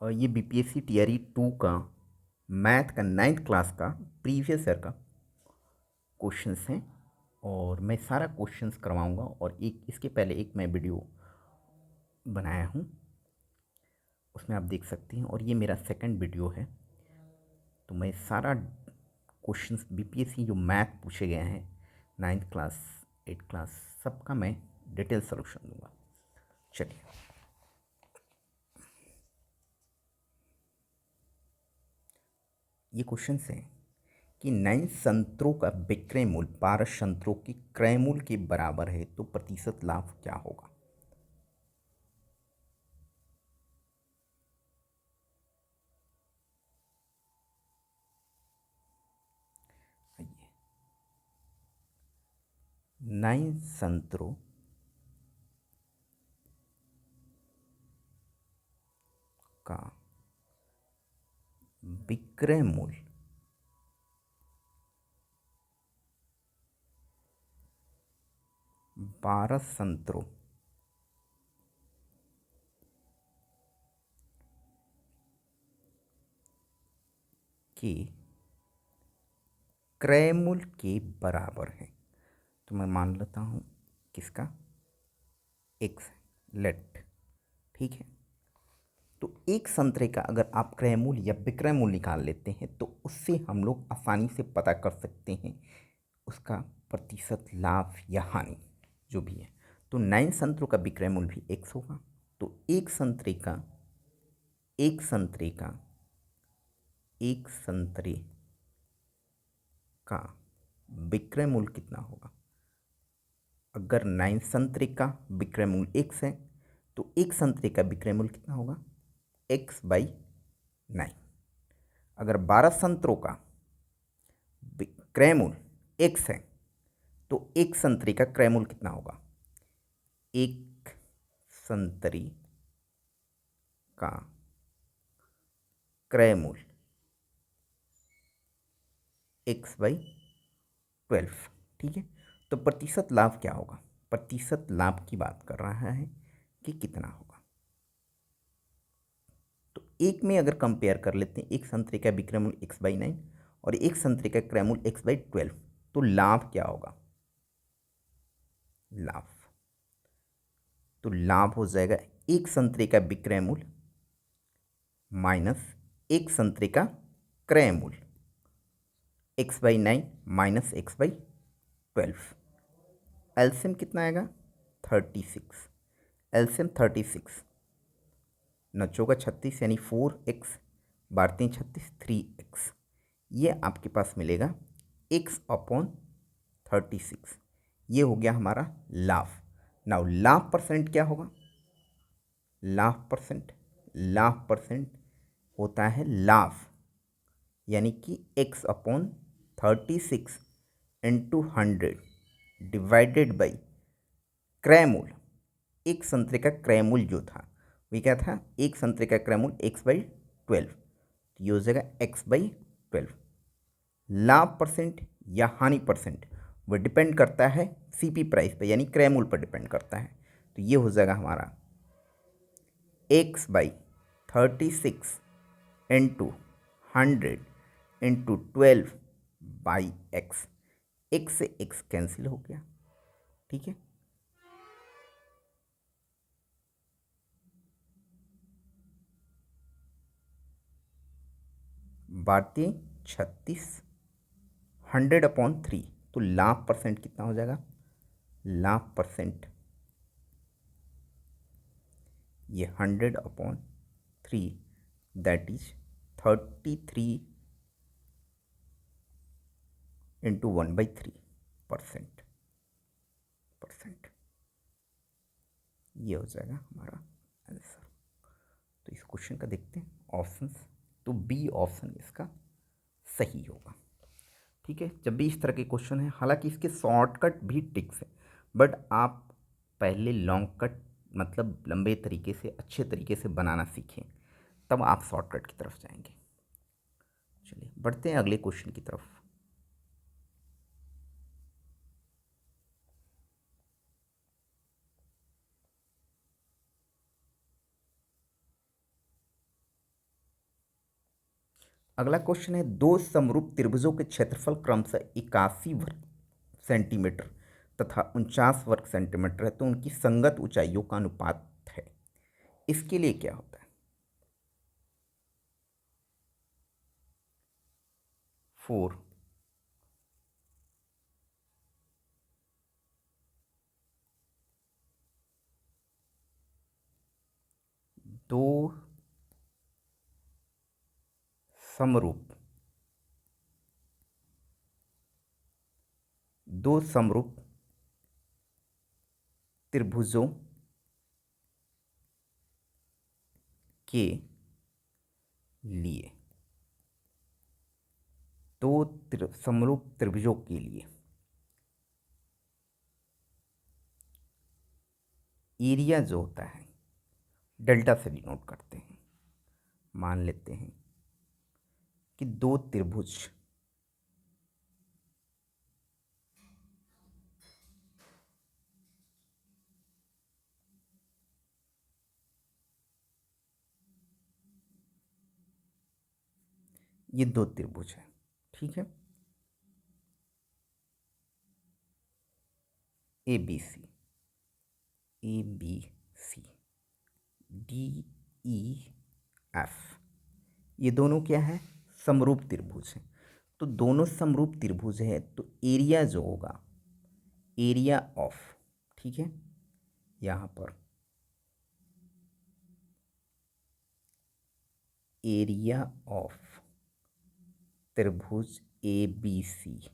और ये BPSC TRE 2 का मैथ का 9th क्लास का प्रीवियस ईयर का क्वेश्चंस हैं और मैं सारा क्वेश्चंस करवाऊंगा। और एक इसके पहले एक मैं वीडियो बनाया हूँ, उसमें आप देख सकते हैं। और ये मेरा सेकंड वीडियो है। तो मैं सारा क्वेश्चंस बीपीएससी जो मैथ पूछे गए हैं 9th क्लास 8th क्लास सबका मैं डिटेल सॉल्यूशन दूंगा। चलिए, ये क्वेश्चन है कि 9 संतरों का विक्रय मूल्य 12 संतरों के क्रय मूल्य के बराबर है तो प्रतिशत लाभ क्या होगा। आइए, 9 संतरों का विक्रय मूल्य 12 संतरों के क्रय मूल्य के बराबर है। तो मैं मान लेता हूँ किसका, एक्स लेट, ठीक है। तो एक संतरे का अगर आप क्रय मूल्य या विक्रय मूल्य निकाल लेते हैं तो उससे हम लोग आसानी से पता कर सकते हैं उसका प्रतिशत लाभ या हानि जो भी है। तो 9 संतरों का विक्रय मूल्य भी एक्स होगा। तो एक संतरे का विक्रय मूल्य कितना होगा। अगर 9 संतरे का विक्रय मूल्य एक्स है तो एक संतरे का विक्रय मूल्य कितना होगा, एक्स बाई 9। अगर 12 संतरों का विक्रय मूल्य एक्स है तो एक संतरे का क्रय मूल्य कितना होगा, एक संतरी का क्रय मूल्य एक्स बाई 12, ठीक है। तो प्रतिशत लाभ क्या होगा, प्रतिशत लाभ की बात कर रहा है कि कितना होगा। तो एक में अगर कंपेयर कर लेते हैं, एक संतरे का विक्रय मूल्य एक्स बाई 9 और एक संतरे का क्रय मूल्य एक्स बाई 12, तो लाभ क्या होगा, लाभ, तो लाभ हो जाएगा एक संतरे का विक्रय मूल्य माइनस एक संतरे का क्रय मूल्य, x by 9 minus x by 12। LCM कितना आएगा, 36। एलसीएम 36, नचोगा 36 यानी 4x, बारते 36 3x। ये आपके पास मिलेगा x अपॉन 36। ये हो गया हमारा लाभ। नाउ लाभ परसेंट क्या होगा, लाभ परसेंट होता है लाभ, यानी कि x upon 36 into 100 divided by क्रय मूल्य। एक संतरे का क्रय मूल्य जो था वह क्या था, एक संतरे का क्रय मूल्य एक्स बाई 12, तो ये हो जाएगा एक्स बाई 12। लाभ परसेंट या हानि परसेंट वह डिपेंड करता है सीपी प्राइस पर, यानी क्रय मूल्य पर डिपेंड करता है। तो ये हो जाएगा हमारा x by 36 into 100 into 12 by x. X से एक्स कैंसिल हो गया, ठीक है। बारते 36 100 अपॉन 3, तो लाभ परसेंट कितना हो जाएगा, लाभ परसेंट ये 100 upon 3 that is 33 into 1/3 percent. ये हो जाएगा हमारा आंसर। तो इस क्वेश्चन का देखते हैं ऑप्शंस। तो बी ऑप्शन इसका सही होगा, ठीक है। जब भी इस तरह के क्वेश्चन है, हालांकि इसके शॉर्टकट भी टिक्स है, बट आप पहले लॉन्ग कट मतलब लंबे तरीके से अच्छे तरीके से बनाना सीखें, तब आप शॉर्टकट की तरफ जाएंगे। चलिए बढ़ते हैं अगले क्वेश्चन की तरफ। अगला क्वेश्चन है, दो समरूप त्रिभुजों के क्षेत्रफल क्रमशः 81 वर्ग सेंटीमीटर तथा 49 वर्ग सेंटीमीटर है, तो उनकी संगत ऊंचाइयों का अनुपात है। इसके लिए क्या होता है? 4 दो समरूप त्रिभुजों के लिए, समरूप त्रिभुजों के लिए एरिया जो होता है डेल्टा से डिनोट करते हैं। मान लेते हैं कि दो त्रिभुज ये दो त्रिभुज है, ठीक है, A B C D E F, ये दोनों क्या है? समरूप त्रिभुज है। तो दोनों समरूप त्रिभुज है तो एरिया जो होगा, एरिया ऑफ, ठीक है, यहाँ पर एरिया ऑफ त्रिभुज A B C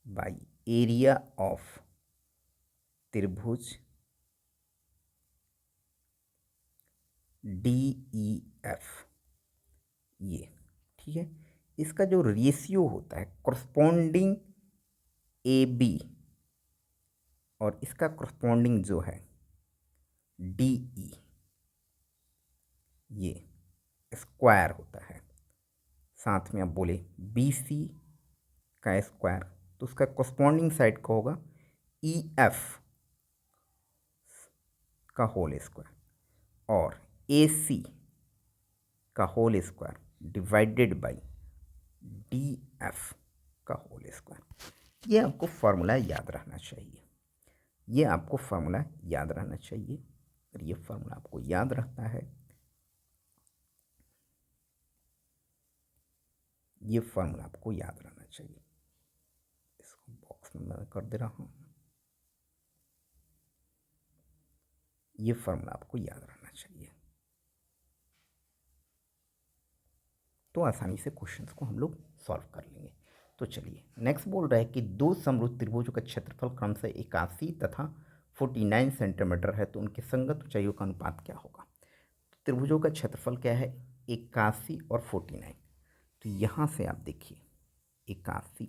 by area of त्रिभुज डी ई एफ, ये ठीक है। इसका जो रेशियो होता है करस्पॉन्डिंग ए बी और इसका करस्पॉन्डिंग जो है डी ई, ये स्क्वायर होता है। साथ में आप बोले बी सी का स्क्वायर, तो उसका करस्पॉन्डिंग साइड का होगा ई एफ का होल स्क्वायर और ए सी का whole square divided by D F का होल स्क्वायर। ये आपको फार्मूला याद रहना चाहिए, ये आपको फार्मूला याद रहना चाहिए। और ये फार्मूला आपको याद रहता है, ये फार्मूला आपको याद रहना चाहिए। इसको बॉक्स में मैं कर दे रहा हूँ, ये फार्मूला आपको याद रहना चाहिए, तो आसानी से क्वेश्चंस को हम लोग सॉल्व कर लेंगे। तो चलिए नेक्स्ट बोल रहा है कि दो समरूप त्रिभुजों का क्षेत्रफल क्रमशः 81 तथा 49 सेंटीमीटर है, तो उनके संगत ऊंचाइयों का अनुपात क्या होगा? तो त्रिभुजों का क्षेत्रफल क्या है? 81 और 49। तो यहाँ से आप देखिए 81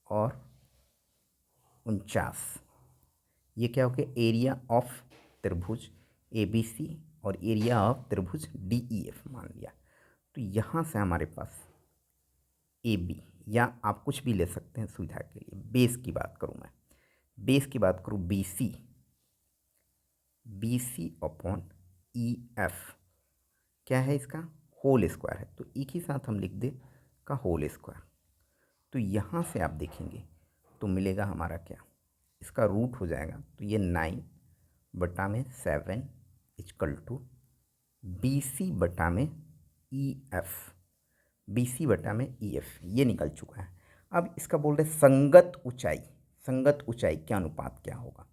और 49, ये क्या हो गया? एरिया ऑफ त्रिभुज ए बी सी और एरिया ऑफ त्रिभुज डी ई एफ मान लिया। तो यहाँ से हमारे पास ए बी, या आप कुछ भी ले सकते हैं सुविधा के लिए। बेस की बात करूँ मैं, बेस की बात करूँ B C upon E F, क्या है इसका? होल स्क्वायर है, तो एक ही साथ हम लिख दे का होल स्क्वायर। तो यहाँ से आप देखेंगे तो मिलेगा हमारा क्या? इसका रूट हो जाएगा, तो ये 9/7 इक्वल टू बी सी बटा में ई एफ, ये निकल चुका है। अब इसका बोल रहे संगत ऊंचाई क्या अनुपात क्या होगा?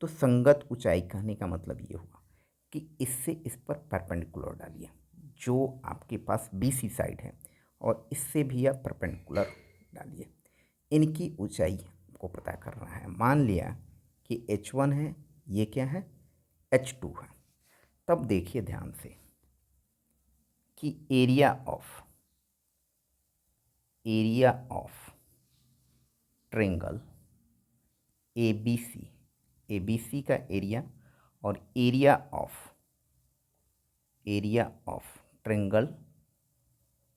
तो संगत ऊंचाई कहने का मतलब ये हुआ कि इससे इस पर परपेंडिकुलर डालिए, जो आपके पास बी सी साइड है, और इससे भी आप परपेंडिकुलर डालिए। इनकी ऊंचाई आपको पता करना है। मान लिया कि h1 है, ये क्या है? h2 है। तब देखिए ध्यान से कि area of triangle A B C का एरिया और area of triangle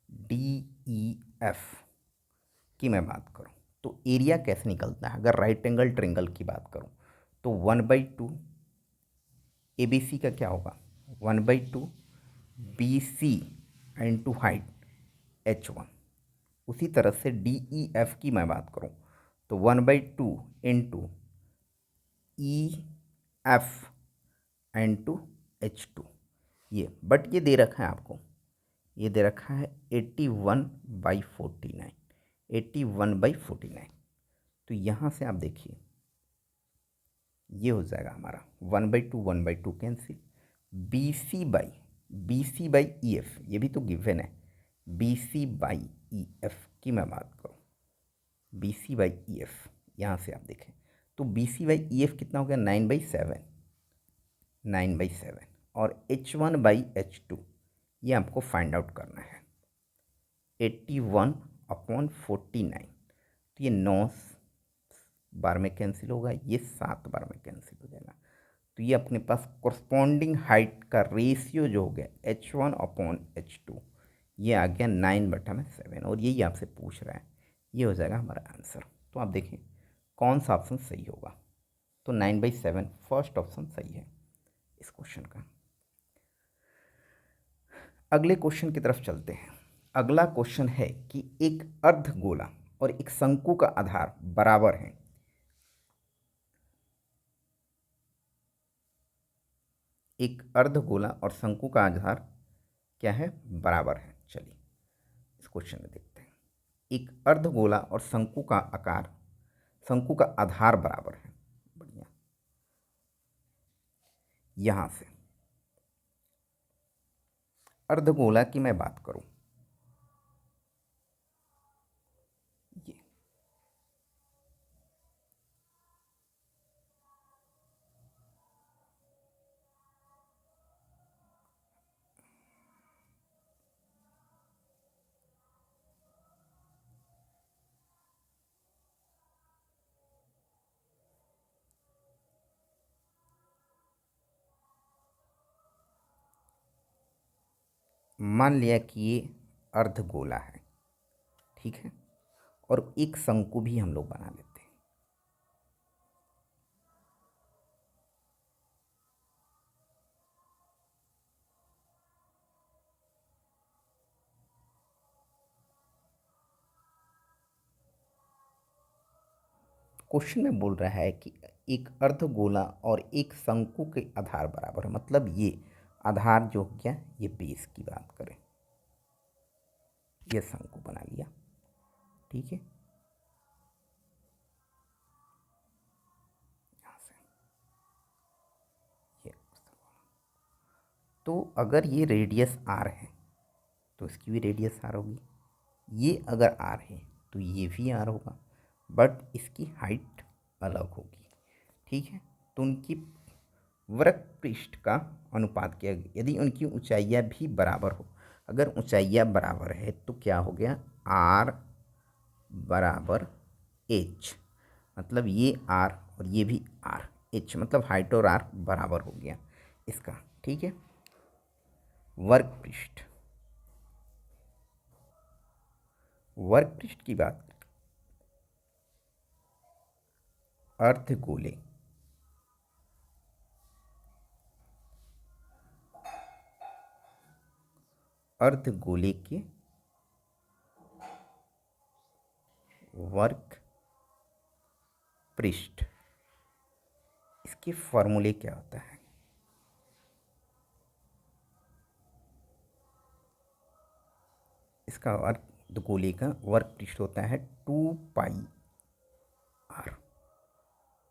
D E F की मैं बात करूं तो एरिया कैसे निकलता है? अगर राइट एंगल ट्रायंगल की बात करूं तो 1/2 ए बी सी का क्या होगा? 1/2 BC इंटू हाइट H1। उसी तरह से DEF की मैं बात करूँ तो 1/2 इंटू EF इंटू H2। ये बट ये दे रखा है आपको, ये दे रखा है 81/49, 81/49। तो यहाँ से आप देखिए ये हो जाएगा हमारा 1/2 1/2 कैंसिल, BC/EF ये भी तो गिवन है। BC/EF की मैं बात करूँ, BC/EF यहाँ से आप देखें तो BC/EF कितना हो गया 9/7, 9/7। और H1/H2 ये आपको फाइंड आउट करना है 81/49। तो ये 9 बार में कैंसिल होगा, ये 7 बार में कैंसिल हो जाएगा। तो ये अपने पास कॉरस्पॉन्डिंग हाइट का रेशियो जो हो गया H1/H2 ये आ गया 9/7। और यही आपसे पूछ रहा है, ये हो जाएगा हमारा आंसर। तो आप देखें कौन सा ऑप्शन सही होगा। तो 9/7 फर्स्ट ऑप्शन सही है इस क्वेश्चन का। अगले क्वेश्चन की तरफ चलते हैं। अगला क्वेश्चन है कि एक अर्धगोला और एक शंकु का आधार बराबर है। एक अर्धगोला और शंकु का आधार क्या है, बराबर है। चलिए इस क्वेश्चन में देखते हैं। एक अर्धगोला और शंकु का आकार, शंकु का आधार बराबर है। बढ़िया, यहां से अर्धगोला की मैं बात करूं, ये मान लिया कि ये अर्धगोला है, ठीक है, और एक शंकु भी हम लोग बना लेते हैं। क्वेश्चन में बोल रहा है कि एक अर्धगोला और एक शंकु के आधार बराबर है, मतलब ये आधार जो हो गया, ये बेस की बात करें, ये शंकु बना लिया, ठीक है। यहाँ से ये, तो अगर ये रेडियस आर है तो इसकी भी रेडियस आर होगी, ये अगर आर है तो ये भी आर होगा, बट इसकी हाइट अलग होगी, ठीक है। तो उनकी वृत्त पृष्ठ का अनुपात किया गया, यदि उनकी ऊंचाइयाँ भी बराबर हो। अगर ऊंचाइयाँ बराबर है तो क्या हो गया, आर बराबर एच, मतलब ये आर और ये भी आर, एच मतलब हाइट और आर बराबर हो गया इसका, ठीक है। वर्ग पृष्ठ, वर्ग पृष्ठ की बात, अर्धगोले, अर्धगोले के वर्ग पृष्ठ, इसके फॉर्मूले क्या होता है, इसका अर्धगोले का वर्ग पृष्ठ होता है 2πr,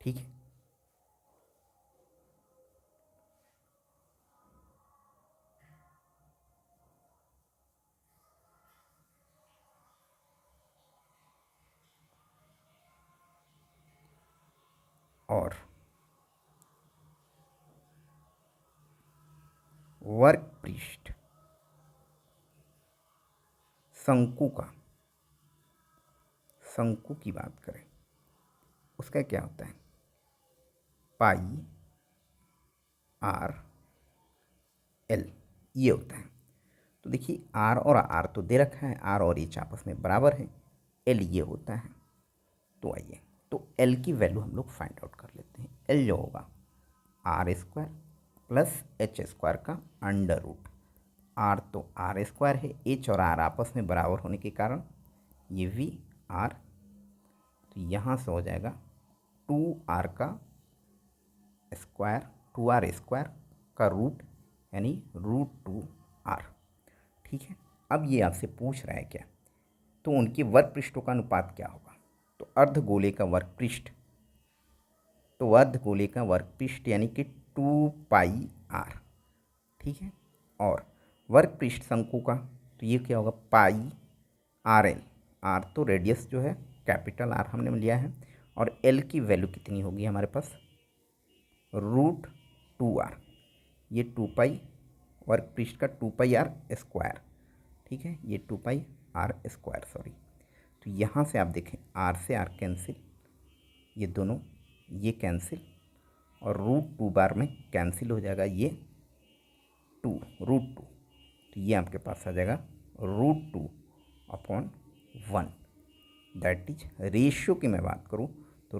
ठीक है। और वर्ग पृष्ठ शंकु का, शंकु की बात करें उसका क्या होता है, πr l, ये होता है। तो देखिए आर और आर तो दे रखा है, आर और एच आपस में बराबर है, एल ये होता है। तो आइए, तो एल की वैल्यू हम लोग फाइंड आउट कर लेते हैं। एल जो होगा R² प्लस एच स्क्वायर का अंडर रूट। आर तो आर स्क्वायर है, एच और आर आपस में बराबर होने के कारण ये वी आर, तो यहाँ से हो जाएगा 2r का स्क्वायर, 2r स्क्वायर का रूट यानी √2r। ठीक है, अब ये आपसे पूछ रहा है क्या, तो उनके वर्ग पृष्ठों का अनुपात क्या होगा। तो अर्धगोले का वर्ग पृष्ठ, तो अर्धगोले का वर्ग पृष्ठ यानी कि 2πr। ठीक है, और वर्ग पृष्ठ शंकु का, तो ये क्या होगा πrl। आर तो रेडियस जो है कैपिटल आर हमने लिया है, और एल की वैल्यू कितनी होगी हमारे पास √2r। ये 2π वर्ग पृष्ठ का 2πr स्क्वायर। ठीक है, ये 2πr स्क्वायर सॉरी। तो यहाँ से आप देखें आर से आर कैंसिल, ये दोनों ये कैंसिल, और √2 बार में कैंसिल हो जाएगा ये √2। तो ये आपके पास आ जाएगा √2/1। दैट इज रेशियो की मैं बात करूँ तो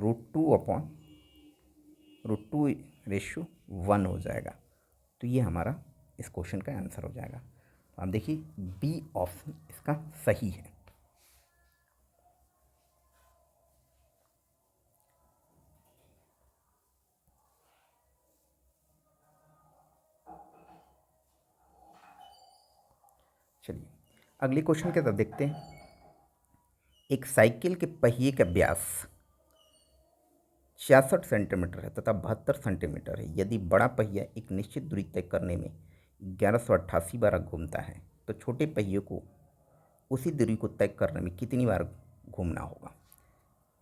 √2 रेशियो 1 हो जाएगा। तो ये हमारा इस क्वेश्चन का आंसर हो जाएगा। तो आप देखिए बी ऑप्शन इसका सही है। चलिए अगले क्वेश्चन की तरफ देखते हैं। एक साइकिल के पहिए का व्यास 66 सेंटीमीटर है तथा 72 सेंटीमीटर है। यदि बड़ा पहिया एक निश्चित दूरी तय करने में 1188 बार घूमता है तो छोटे पहिए को उसी दूरी को तय करने में कितनी बार घूमना होगा।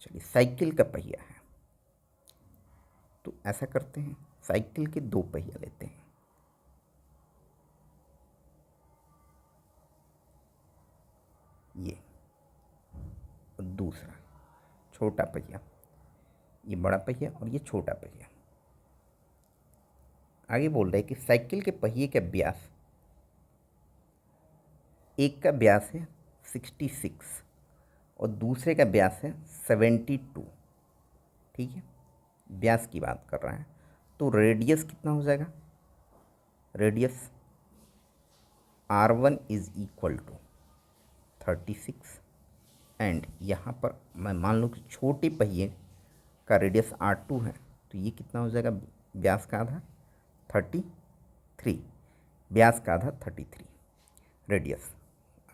चलिए साइकिल का पहिया है, तो ऐसा करते हैं साइकिल के दो पहिया लेते हैं। ये और दूसरा छोटा पहिया, ये बड़ा पहिया और ये छोटा पहिया। आगे बोल रहे हैं कि साइकिल के पहिए का व्यास, एक का व्यास है 66 और दूसरे का व्यास है 72। ठीक है, व्यास की बात कर रहा है, तो रेडियस कितना हो जाएगा। Radius R1 is equal to 36 and यहाँ पर मैं मान लूँ कि छोटे पहिए का रेडियस R2 है, तो ये कितना हो जाएगा व्यास का आधा 33, व्यास का आधा 33 रेडियस।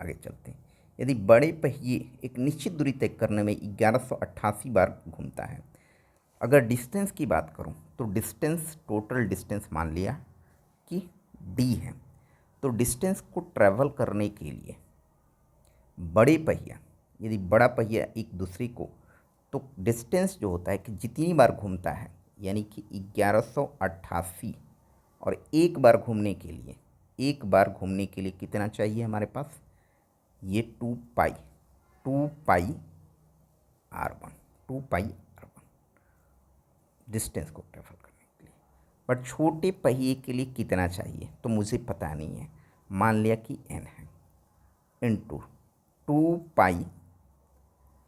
आगे चलते हैं। यदि बड़े पहिए एक निश्चित दूरी तय करने में 1188 बार घूमता है। अगर डिस्टेंस की बात करूं तो डिस्टेंस टोटल डिस्टेंस मान लिया कि d है, तो डिस्टेंस को ट्रैवल करने के लिए बड़े पहिया, यदि बड़ा पहिया एक दूसरे को, तो डिस्टेंस जो होता है कि जितनी बार घूमता है यानी कि 1188, और एक बार घूमने के लिए कितना चाहिए हमारे पास, ये 2π r1 डिस्टेंस को ट्रेवल करने के लिए। बट छोटे पहिए के लिए कितना चाहिए तो मुझे पता नहीं है, मान लिया कि n है इंटू 2π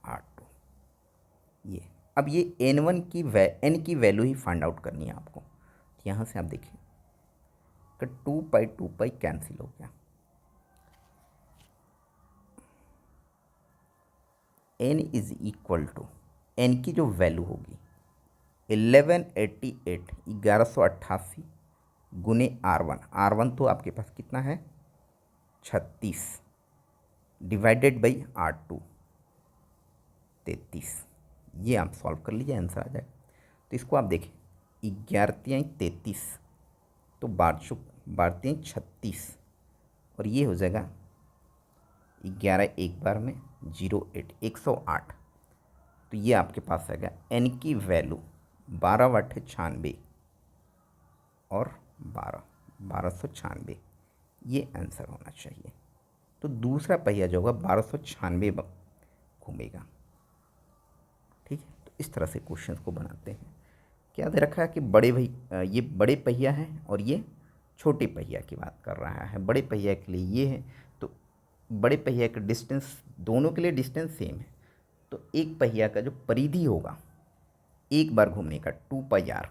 r2। ये अब ये n1 की n की वैल्यू ही फाइंड आउट करनी है आपको। यहाँ से आप देखिए कि 2π कैंसिल हो गया, n is equal to n की जो वैल्यू होगी 1188 गुने R1 तो आपके पास कितना है 36 डिवाइडेड बाई R2 33। ये आप सॉल्व कर लीजिए, आंसर आ जाएगा। तो इसको आप देखें 11×33 तो 12×36 और ये हो जाएगा 11 एक बार में 08 108। तो ये आपके पास आएगा n की वैल्यू 12×96 और 1296, ये आंसर होना चाहिए। तो दूसरा पहिया जो होगा 1296 घूमेगा। ठीक है, तो इस तरह से क्वेश्चन को बनाते हैं। क्या दे रखा है कि ये बड़े पहिया है और ये छोटे पहिया की बात कर रहा है। बड़े पहिया के लिए ये है, तो बड़े पहिया का डिस्टेंस, दोनों के लिए डिस्टेंस सेम है, तो एक पहिया का जो परिधि होगा एक बार घूमने का 2πr,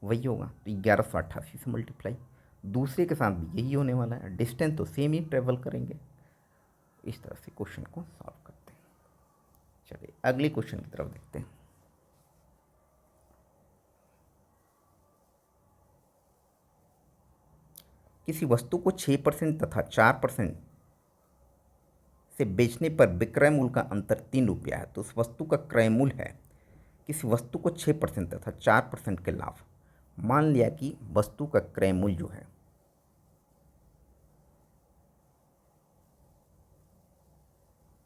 वही होगा। तो 1188 से मल्टीप्लाई, दूसरे के साथ भी यही होने वाला है, डिस्टेंस तो सेम ही ट्रेवल करेंगे। इस तरह से क्वेश्चन को सॉल्व करते हैं। चलिए अगले क्वेश्चन की तरफ देखते हैं। किसी वस्तु को 6% तथा 4% से बेचने पर विक्रय मूल्य का अंतर 3 रुपया है, तो उस वस्तु का क्रय मूल्य है। किसी वस्तु को 6% तथा 4% के लाभ। मान लिया कि वस्तु का क्रय मूल्य जो है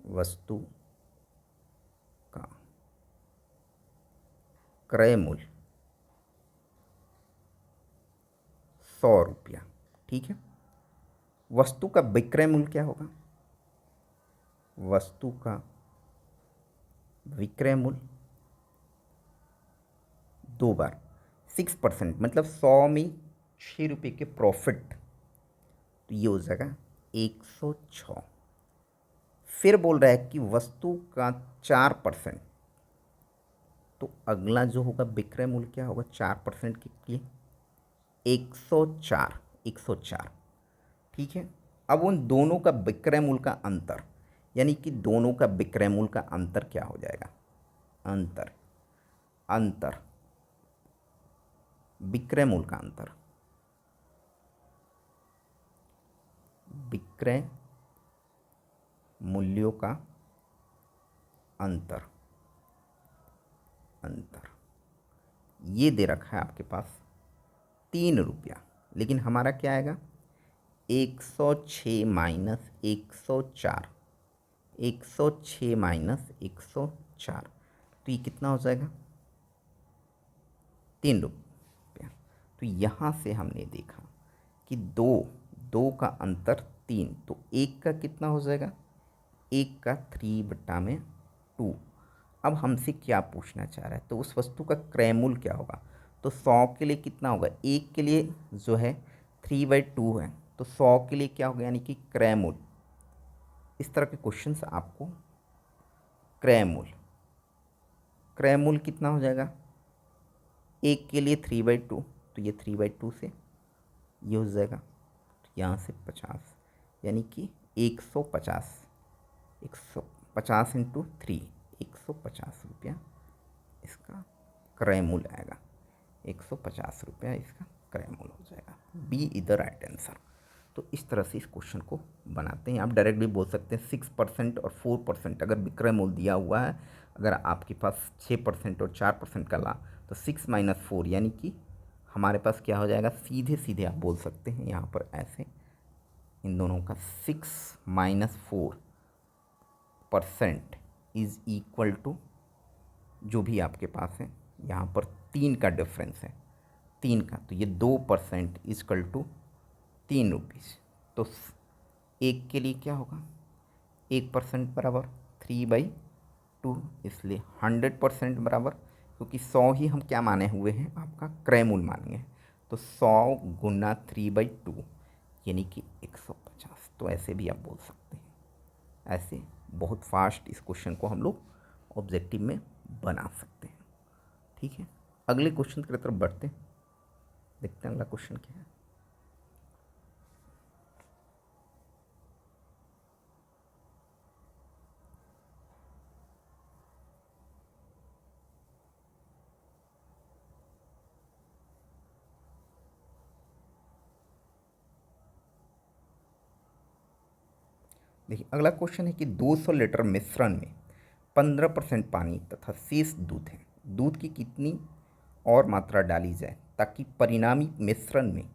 वस्तु का क्रय मूल्य 100 रुपया, ठीक है। वस्तु का विक्रय मूल्य क्या होगा? वस्तु का विक्रय मूल्य 2 बार 6%, मतलब 100 में 6 रुपये के प्रॉफिट, तो ये हो जाएगा 106। फिर बोल रहा है कि वस्तु का 4%, तो अगला जो होगा विक्रय मूल्य क्या होगा 4% के लिए? 104, 104, ठीक है। अब उन दोनों का विक्रय मूल्य का अंतर, यानी कि दोनों का विक्रय मूल्य का अंतर क्या हो जाएगा? अंतर, अंतर विक्रय मूल्य का अंतर, विक्रय मूल्यों का अंतर, अंतर ये दे रखा है आपके पास 3 रुपया, लेकिन हमारा क्या आएगा? 106 माइनस 104, 106 माइनस 104, तो ये कितना हो जाएगा? 3 रुपया। तो यहाँ से हमने देखा कि दो का अंतर 3, तो एक का कितना हो जाएगा? एक का 3/2। अब हमसे क्या पूछना चाह रहा है? तो उस वस्तु का क्रय मूल्य क्या होगा? तो 100 के लिए कितना होगा? एक के लिए जो है 3/2 है, तो 100 के लिए क्या होगा? यानी कि क्रय मूल्य। इस तरह के क्वेश्चंस आपको क्रय मूल्य कितना हो जाएगा? एक के लिए 3/2, तो ये 3/2 से ये हो जाएगा, तो यहाँ से 50, यानी कि 150, 150 इंटू 3, 150 रुपया इसका क्रय मूल्य आएगा। 150 रुपया इसका क्रय मूल्य हो जाएगा। B is the right answer. तो इस तरह से इस क्वेश्चन को बनाते हैं। आप डायरेक्ट भी बोल सकते हैं 6% और 4%, अगर विक्रय मूल्य दिया हुआ है, अगर आपके पास 6% और 4% का ला, तो 6 माइनस 4, यानी कि हमारे पास क्या हो जाएगा? सीधे सीधे आप बोल सकते हैं यहाँ पर ऐसे, इन दोनों का 6 माइनस 4% इज़ इक्वल टू, जो भी आपके पास है यहाँ पर 3 का डिफरेंस है, 3 का, तो ये 2% इजकल टू 3 रुपीज़। तो एक के लिए क्या होगा? 1% बराबर 3/2, इसलिए 100% बराबर, क्योंकि 100 ही हम क्या माने हुए हैं? आपका क्रय मूल्य मानेंगे, तो 100 गुना 3/2 यानी कि 150। तो ऐसे भी आप बोल सकते हैं। ऐसे बहुत फास्ट इस क्वेश्चन को हम लोग ऑब्जेक्टिव में बना सकते हैं, ठीक है। अगले क्वेश्चन की तरफ बढ़ते हैं, देखते हैं अगला क्वेश्चन क्या है। देखिए अगला क्वेश्चन है कि 200 लीटर मिश्रण में 15% पानी तथा शेष दूध है। दूध की कितनी और मात्रा डाली जाए ताकि परिणामी मिश्रण में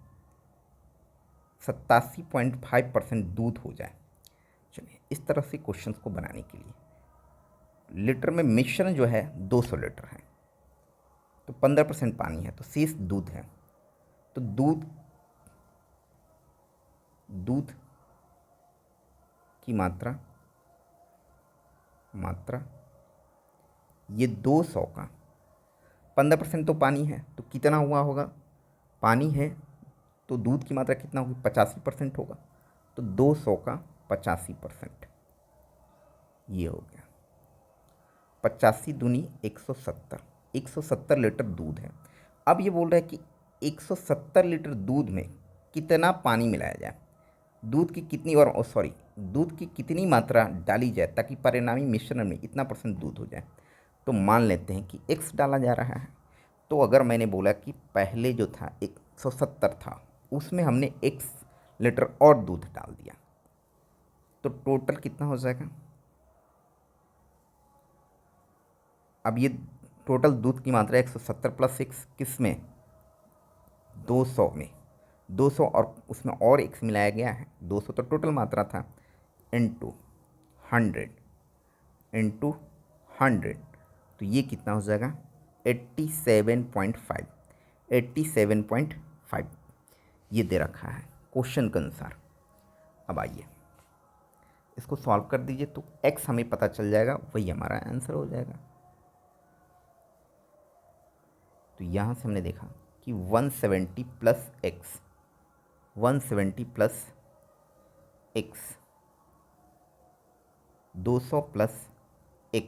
87.5% दूध हो जाए? चलिए इस तरह से क्वेश्चंस को बनाने के लिए, लीटर में मिश्रण जो है 200 लीटर है, तो 15% पानी है, तो शेष दूध है, तो दूध की मात्रा ये 200 का 15% तो पानी है, तो कितना हुआ होगा? पानी है तो दूध की मात्रा कितना होगी? 85% होगा, तो 200 का 85%, ये हो गया 85 दूनी 170, 170 लीटर दूध है। अब ये बोल रहा है कि 170 लीटर दूध में कितना पानी मिलाया जाए, दूध की कितनी और सॉरी दूध की कितनी मात्रा डाली जाए ताकि परिणामी मिश्रण में इतना % दूध हो जाए। तो मान लेते हैं कि x डाला जा रहा है। तो अगर मैंने बोला कि पहले जो था 170 था, उसमें हमने x लीटर और दूध डाल दिया, तो टोटल कितना हो जाएगा। अब ये टोटल दूध की मात्रा 170 प्लस 6 किस में, 200 में, 200 और उसमें और x मिलाया गया है, 200 तो टोटल मात्रा था, इंटू 100 इंटू 100, तो ये कितना हो जाएगा 87.5, 87.5 ये दे रखा है क्वेश्चन के अनुसार। अब आइए इसको सॉल्व कर दीजिए, तो x हमें पता चल जाएगा, वही हमारा आंसर हो जाएगा। तो यहाँ से हमने देखा कि 170 plus x, 170 plus x, 200 plus x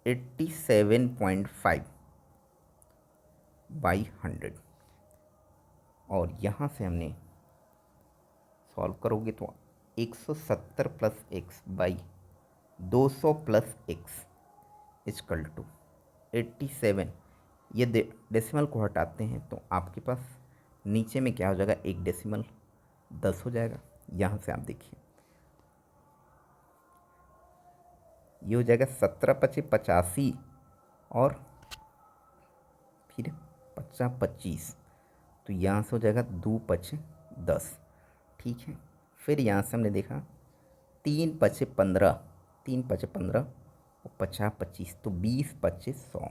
87.5 by 100, और यहाँ से हमने सॉल्व करोगे तो 170 plus x by 200 plus x is equal to 87। ये डेसिमल को हटाते हैं तो आपके पास नीचे में क्या हो जाएगा, एक डेसिमल 10 हो जाएगा। यहाँ से आप देखिए ये हो जाएगा 17×5 = 85 और फिर 50×25, तो यहाँ से हो जाएगा 2×5 = 10, ठीक है। फिर यहाँ से हमने देखा 3×5 = 15, 3×5 = 15 और 50×25 तो 20×25 = 100।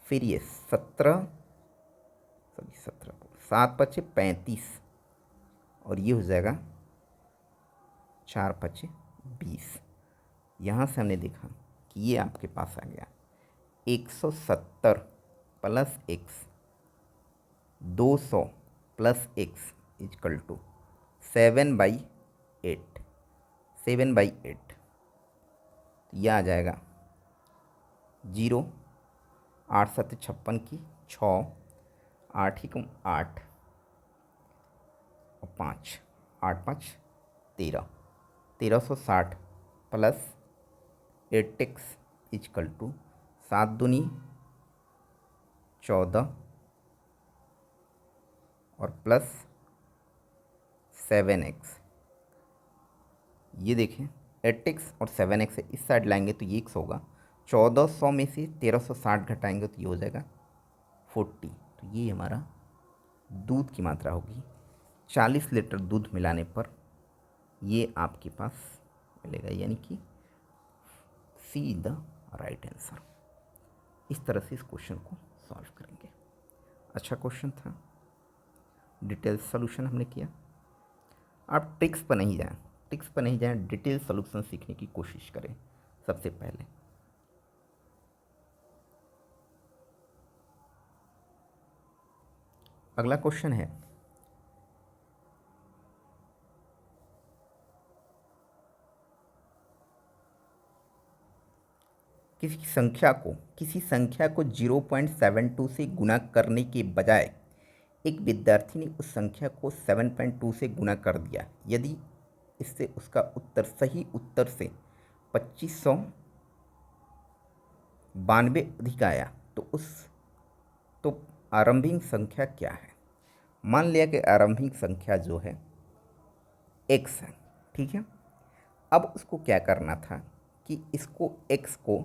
फिर ये 7×5 = 35 और ये हो जाएगा 4×5 = 20। यहाँ से हमने देखा कि ये आपके पास आ गया 170 plus x 200 plus x is equal to 7/8, 7/8, यह आ जाएगा 0, 8×7 = 56 6, 8 × 8 और 5, 8×5 = 13, 1360 प्लस 8x इजकल टू 7×2 = 14 और प्लस 7x। ये देखें 8x और 7x इस साइड लाएंगे तो ये x होगा, 1400 में से 1360 घटाएंगे तो ये हो जाएगा 40। तो ये हमारा दूध की मात्रा होगी 40 लीटर दूध मिलाने पर ये आपके पास मिलेगा, यानी कि सी द राइट आंसर। इस तरह से इस क्वेश्चन को सॉल्व करेंगे। अच्छा क्वेश्चन था, डिटेल सॉल्यूशन हमने किया। आप ट्रिक्स पर नहीं जाएं, ट्रिक्स पर नहीं जाएं, डिटेल सॉल्यूशन सीखने की कोशिश करें सबसे पहले। अगला क्वेश्चन है किसी संख्या को 0.72 से गुणा करने के बजाय एक विद्यार्थी ने उस संख्या को 7.2 से गुणा कर दिया। यदि इससे उसका उत्तर सही उत्तर से 2592 अधिक आया तो आरंभिक संख्या क्या है। मान लिया कि आरंभिक संख्या जो है x है, ठीक है। अब उसको क्या करना था कि इसको x को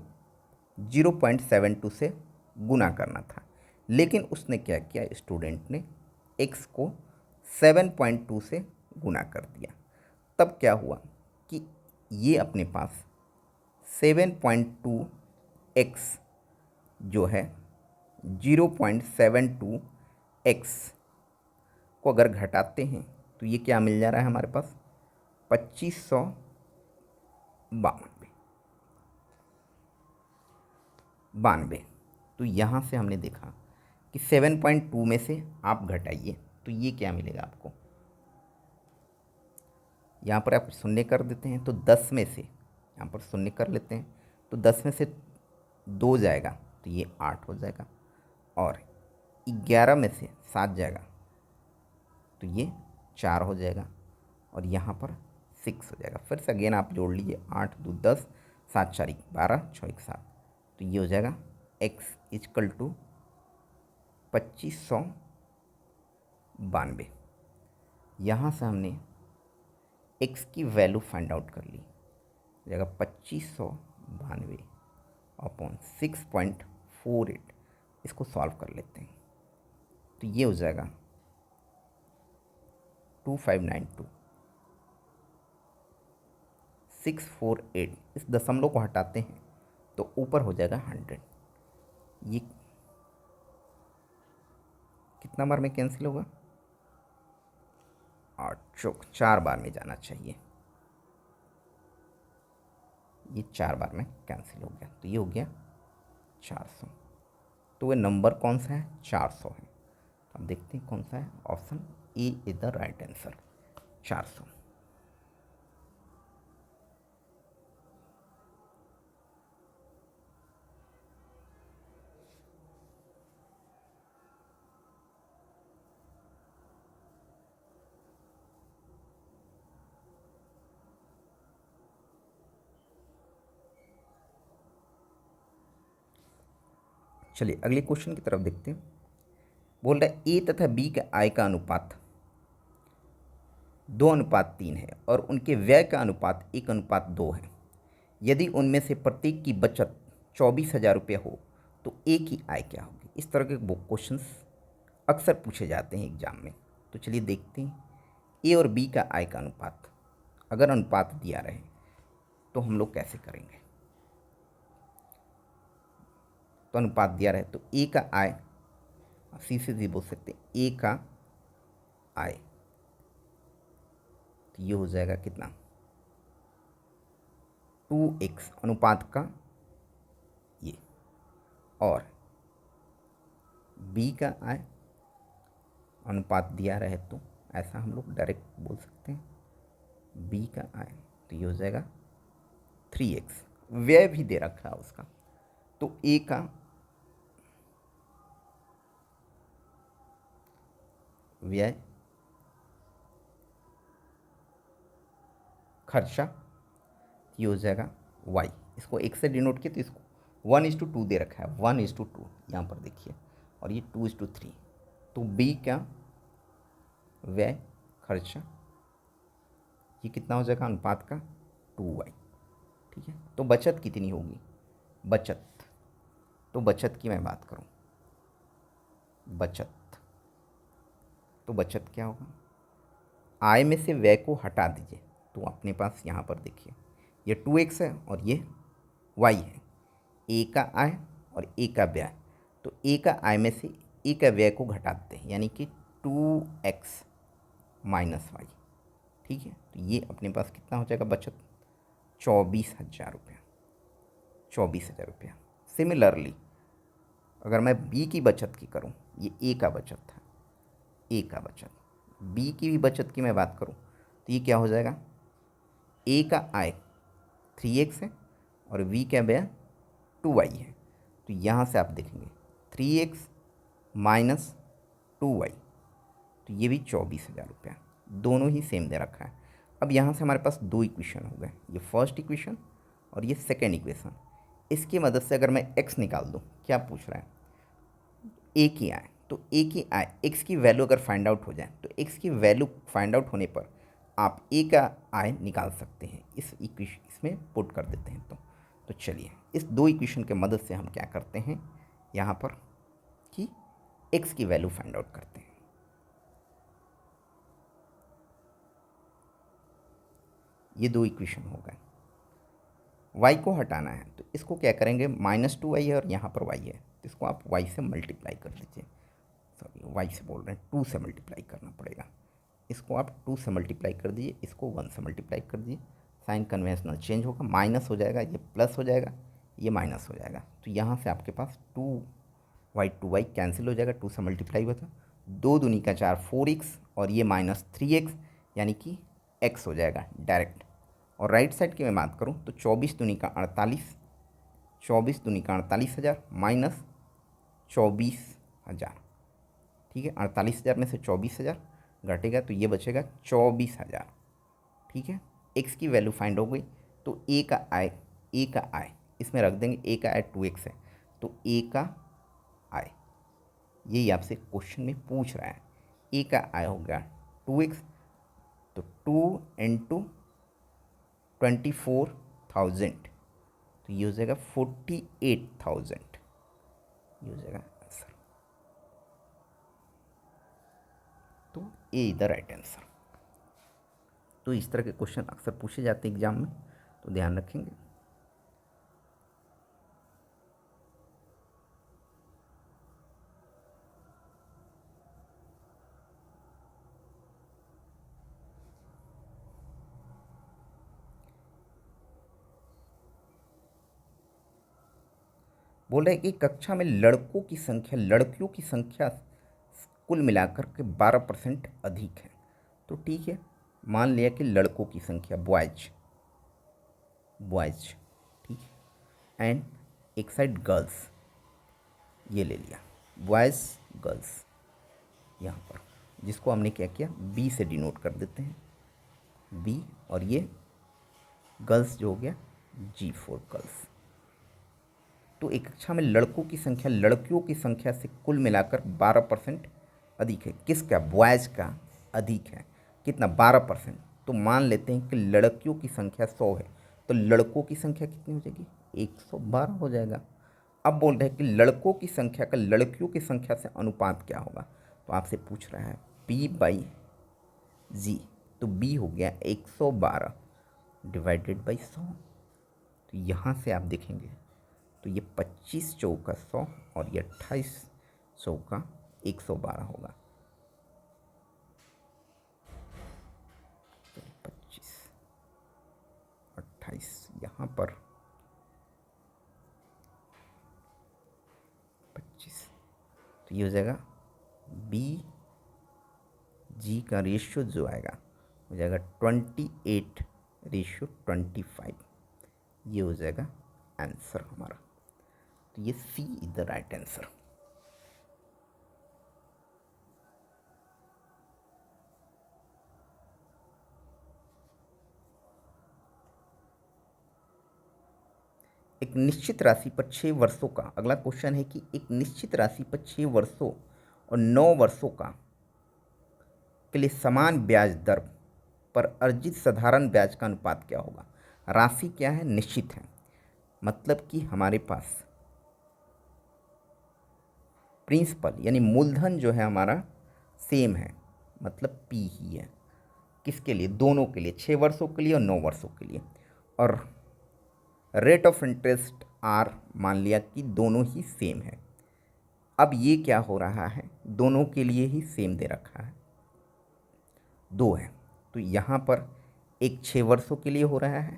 0.72 से गुना करना था, लेकिन उसने क्या किया, स्टूडेंट ने x को 7.2 से गुना कर दिया। तब क्या हुआ कि ये अपने पास 7.2x जो है 0.72x को अगर घटाते हैं तो ये क्या मिल जा रहा है हमारे पास 2592। तो यहाँ से हमने देखा कि 7.2 में से आप घटाइए तो ये क्या मिलेगा आपको, यहाँ पर आप शून्य कर देते हैं तो 10 में से यहाँ पर शून्य कर लेते हैं तो 10 में से 2 जाएगा तो ये 8 हो जाएगा, और 11 में से 7 जाएगा तो ये 4 हो जाएगा, और यहाँ पर 6 हो जाएगा। फिर से अगेन आप जोड़ लीजिए, 8 2 10, 7 4 12, 6 1 7, तो ये हो जाएगा x इजकल टू 2592। यहाँ से हमने x की वैल्यू फाइंड आउट कर ली, हो जाएगा 2592 अपॉन 6.48। इसको सॉल्व कर लेते हैं, तो ये हो जाएगा 2592 648। इस दशमलव को हटाते हैं तो ऊपर हो जाएगा 100। ये कितना बार में कैंसिल होगा? 8 चौक 4 बार में जाना चाहिए। ये 4 बार में कैंसिल हो गया, तो ये हो गया 400। तो वह नंबर कौन सा है? 400 है। अब देखते हैं कौन सा है। Option A is the right answer, 400। चलिए अगले क्वेश्चन की तरफ देखते हैं। बोल रहा है ए तथा बी के आय का अनुपात 2:3 है और उनके व्यय का अनुपात 1:2 है। यदि उनमें से प्रत्येक की बचत 24,000 रुपये हो तो ए की आय क्या होगी? इस तरह के क्वेश्चंस अक्सर पूछे जाते हैं एग्जाम में। तो चलिए देखते हैं ए और बी का आय का अनुपात। अगर अनुपात दिया रहे तो हम लोग कैसे करेंगे? तो अनुपात दिया रहे तो ए का आय सीधे बोल सकते हैं ए का आय, तो ये हो जाएगा कितना? 2x अनुपात का ये, और b का आय अनुपात दिया रहे तो ऐसा हम लोग डायरेक्ट बोल सकते हैं b का आय, तो ये हो जाएगा 3x। व्यय भी दे रखा है उसका, तो a का व्यय खर्चा, ये हो जाएगा y। इसको एक से डिनोट किया तो इसको 1:2 दे रखा है, 1:2 यहाँ पर देखिए, और ये 2:3। तो b का व्यय खर्चा ये कितना हो जाएगा अनुपात का? 2y। ठीक है, तो बचत कितनी होगी? बचत, तो बचत की मैं बात करूँ, बचत, तो बचत क्या होगा? आय में से व्यय को हटा दीजिए, तो अपने पास यहाँ पर देखिए ये 2x है और ये y है। ए का आय और ए का व्यय, तो ए का आय में से ए का व्यय को घटा देते हैं, यानी कि 2x माइनस y। ठीक है, तो ये अपने पास कितना हो जाएगा बचत? 24,000 रुपया, 24,000 रुपया। सिमिलरली अगर मैं बी की बचत की करूँ, ये ए का बचत था, ए का बचत, बी की भी बचत की मैं बात करूँ तो ये क्या हो जाएगा? ए का आय 3x है और बी का व्यय 2y है, तो यहाँ से आप देखेंगे 3x माइनस 2y, तो ये भी 24,000 रुपया। दोनों ही सेम दे रखा है। अब यहाँ से हमारे पास दो इक्वेशन हो गए, ये फर्स्ट इक्वेशन और ये सेकेंड इक्वेशन। इसकी मदद से अगर मैं x निकाल दूँ, क्या पूछ रहा है? ए की आय, तो ए की आय x की वैल्यू अगर फाइंड आउट हो जाए तो x की वैल्यू फाइंड आउट होने पर आप ए का आय निकाल सकते हैं। इस इक्वेशन इसमें पुट कर देते हैं तो चलिए इस दो इक्वेशन के मदद से हम क्या करते हैं यहाँ पर कि x की वैल्यू फाइंड आउट करते हैं। ये दो इक्वेशन हो गए। y को हटाना है तो इसको क्या करेंगे? -2y है और यहाँ पर y है, तो इसको आप y से मल्टीप्लाई कर दीजिए। सॉरी, y से बोल रहे हैं, 2 से मल्टीप्लाई करना पड़ेगा। इसको आप 2 से मल्टीप्लाई कर दीजिए, इसको 1 से मल्टीप्लाई कर दीजिए। साइन कन्वेंशनल चेंज होगा, माइनस हो जाएगा, ये प्लस हो जाएगा, ये माइनस हो जाएगा। तो यहाँ से आपके पास 2y कैंसिल हो जाएगा, 2 से मल्टीप्लाई हुआ था। 2 दूनी का 4, 4x, और ये -3x यानी कि x हो जाएगा डायरेक्ट। और राइट साइड की मैं बात करूँ तो 24 दूनी का 48, 24 दूनी का 48,000 माइनस 24,000। ठीक है, 48,000 में से 24,000 घटेगा तो ये बचेगा 24,000। ठीक है, एक्स की वैल्यू फाइंड हो गई। तो ए का आय इसमें रख देंगे। ए का आय 2x है, तो ए का आय यही आपसे क्वेश्चन में पूछ रहा है। ए का आय हो गया 2x, तो 2 इंटू 24,000, तो ये हो जाएगा 48,000। ये हो जाएगा आंसर। तो ए इज द राइट आंसर। तो इस तरह के क्वेश्चन अक्सर पूछे जाते हैं एग्जाम में, तो ध्यान रखेंगे। बोल रहे हैं कि कक्षा में लड़कों की संख्या लड़कियों की संख्या कुल मिलाकर के 12% अधिक है। तो ठीक है, मान लिया कि लड़कों की संख्या बॉयज, ठीक है, एंड एक साइड गर्ल्स, ये ले लिया बॉयज़ गर्ल्स यहाँ पर, जिसको हमने क्या किया बी से डिनोट कर देते हैं, बी, और ये गर्ल्स जो हो गया जी फॉर गर्ल्स। तो एक कक्षा में लड़कों की संख्या लड़कियों की संख्या से कुल मिलाकर 12% अधिक है। किसका? बॉयज़ का अधिक है। कितना? 12%। तो मान लेते हैं कि लड़कियों की संख्या 100 है, तो लड़कों की संख्या कितनी हो जाएगी? 112 हो जाएगा। अब बोल रहे हैं कि लड़कों की संख्या का लड़कियों की संख्या से अनुपात क्या होगा। तो आपसे पूछ रहा है P/G, तो B हो गया 112 डिवाइडेड बाई 100। तो यहाँ से आप देखेंगे तो ये 25 चौका 100 और ये 28 चौका 112 होगा। 25 28 यहाँ पर 25, तो ये हो जाएगा B/G का रेशियो जो आएगा हो जाएगा 28/25। ये हो जाएगा आंसर हमारा। तो ये सी इज द राइट आंसर। एक निश्चित राशि पर 6 वर्षों का, अगला क्वेश्चन है कि एक निश्चित राशि पर 6 वर्षों और 9 वर्षों का के लिए समान ब्याज दर पर अर्जित साधारण ब्याज का अनुपात क्या होगा। राशि क्या है? निश्चित है, मतलब कि हमारे पास प्रिंसिपल यानी मूलधन जो है हमारा सेम है, मतलब पी ही है। किसके लिए? दोनों के लिए, 6 वर्षों के लिए और 9 वर्षों के लिए। और रेट ऑफ इंटरेस्ट आर मान लिया कि दोनों ही सेम है। अब ये क्या हो रहा है, दोनों के लिए ही सेम दे रखा है, 2 है। तो यहाँ पर एक 6 वर्षों के लिए हो रहा है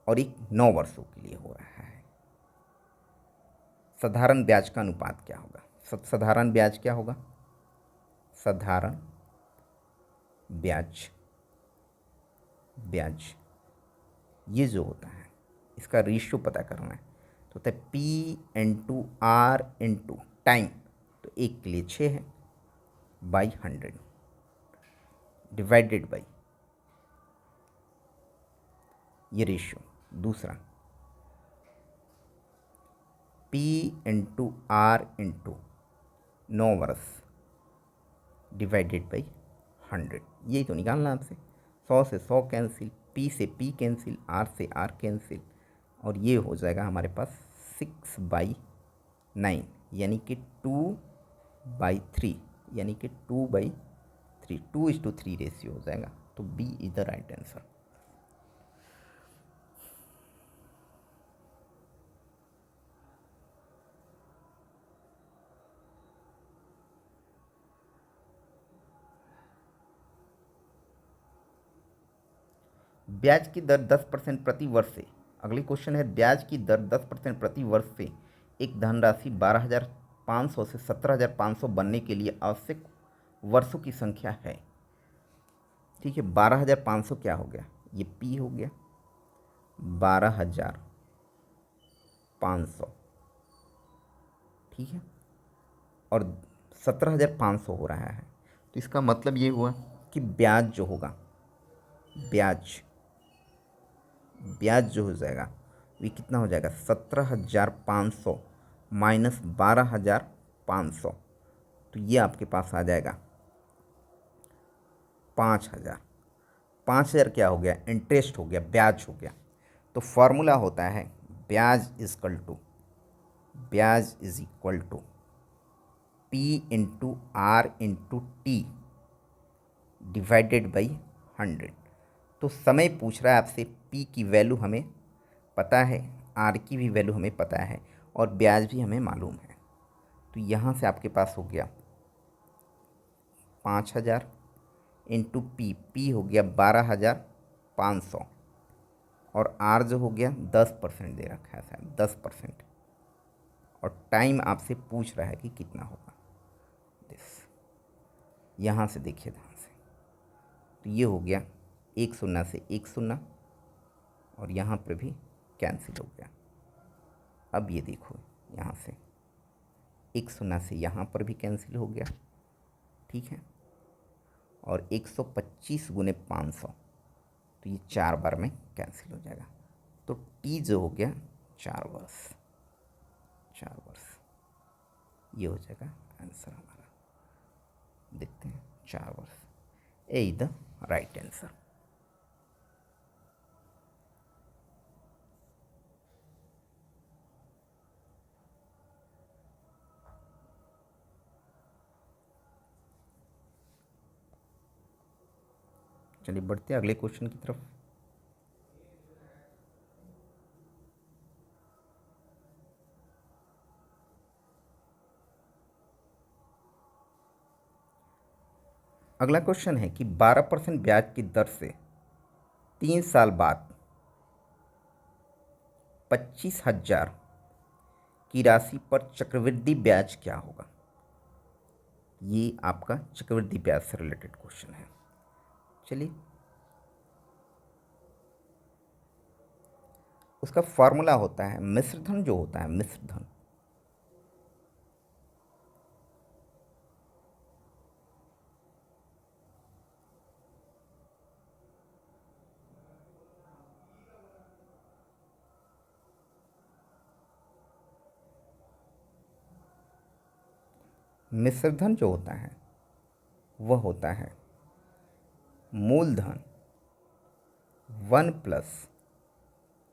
और एक 9 वर्षों के लिए हो रहा है। साधारण ब्याज का अनुपात क्या होगा? साधारण ब्याज क्या होगा? साधारण ब्याज ये जो होता है इसका रेशियो पता करना है। तो होता है P/R टाइम, तो एक के लिए 6 है, बाई 100 डिवाइडेड बाई ये रेशियो। दूसरा P/R 9 वर्ष डिवाइडेड बाई 100। यही तो निकालना आपसे। 100 से 100 कैंसिल, P से P कैंसिल, R से R कैंसिल, और ये हो जाएगा हमारे पास 6/9 यानी कि 2/3, यानी कि 2/3, 2:3 रेशियो हो जाएगा। तो B is the right answer. ब्याज की दर 10% प्रति वर्ष से, अगली क्वेश्चन है ब्याज की दर 10% प्रति वर्ष से एक धनराशि 12,500 से 17,500 बनने के लिए आवश्यक वर्षों की संख्या है। ठीक है, 12,500 क्या हो गया? ये P हो गया, 12,000 500, ठीक है, और 17,500 हो रहा है। तो इसका मतलब ये हुआ कि ब्याज जो होगा, ब्याज जो हो जाएगा वो कितना हो जाएगा, 17,500 माइनस 12,500, तो ये आपके पास आ जाएगा 5,000। 5,000 क्या हो गया, इंटरेस्ट हो गया, ब्याज हो गया। तो फॉर्मूला होता है ब्याज is equal to P into R into T divided by 100। तो समय पूछ रहा है आपसे, P की वैल्यू हमें पता है, R की भी वैल्यू हमें पता है, और ब्याज भी हमें मालूम है। तो यहाँ से आपके पास हो गया 5,000 इंटू पी हो गया 12,500, और R जो हो गया 10% दे रखा है शायद, 10%, और टाइम आपसे पूछ रहा है कि कितना होगा। दिस यहाँ से देखिए ध्यान से, तो ये हो गया 1 शून्य से 1 शून्य, और यहाँ पर भी कैंसिल हो गया। अब ये देखो, यहाँ से 1 शून्य से यहाँ पर भी कैंसिल हो गया, ठीक है, और 125 गुने 500, तो ये 4 बार में कैंसिल हो जाएगा। तो टी जो हो गया 4 वर्ष, 4 वर्ष, ये हो जाएगा आंसर हमारा। देखते हैं, 4 वर्ष, ए इज द राइट आंसर। चलिए बढ़ते हैं अगले क्वेश्चन की तरफ। अगला क्वेश्चन है कि 12% ब्याज की दर से 3 साल बाद 25,000 की राशि पर चक्रवृद्धि ब्याज क्या होगा। ये आपका चक्रवृद्धि ब्याज से रिलेटेड क्वेश्चन है। चलिए, उसका फॉर्मूला होता है मिश्रधन, जो होता है मिश्रधन, मिश्रधन जो होता है वह होता है मूलधन 1 प्लस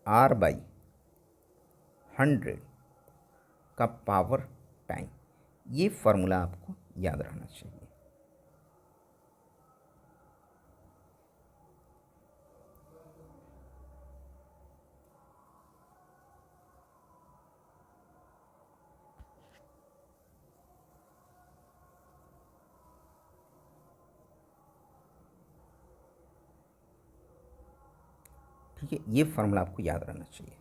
R बाई 100 का पावर टाइम। ये फॉर्मूला आपको याद रहना चाहिए। ठीक है, ये फॉर्मूला आपको याद रहना चाहिए।